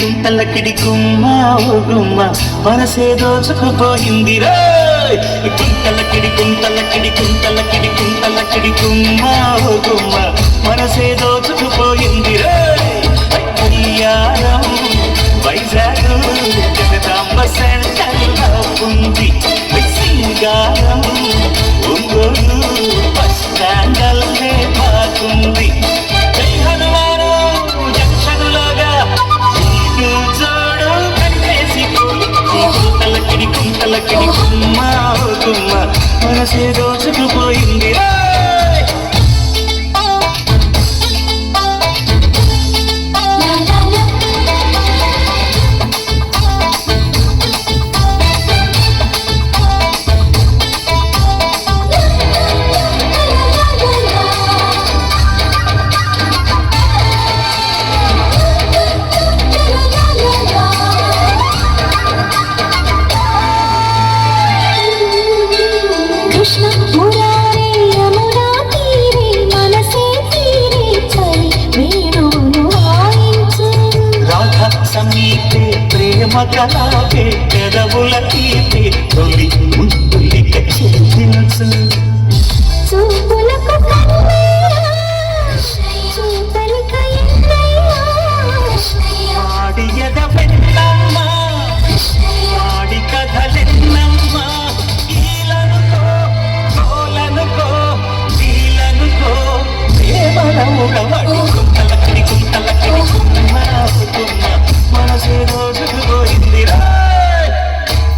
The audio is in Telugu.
గుంతలకిడి గుమ్మ ఓ గుమ్మ మనసే దోచుకుపోయిందిరా గుంతలకిడి గుమ్మ ఓ గుమ్మ మనసే దోచుకుపోయిందిరా కళ్యాణం వైజాగ్ జగదాంబ సెంటర్లో ఉంది సింగారం ఒంగోలు బస్ స్టాండల్లే బాగుంది గుంతలకిడి గుమ్మ గుమ్మ మనసే దోచుకుపోయింది సమీపే ప్రేమ కలాపే పెదవుల తీపే తొలి ముద్దులిక చెల్లించు చూపులకు ఆడియద వెన్నమ్మ ఆడి కథలెన్నమ్మ ఈలనుకో కోలనుకో వీలనుకో ప్రేమల ఉడవడి గుంతలకిడి గుమ్మ మనసే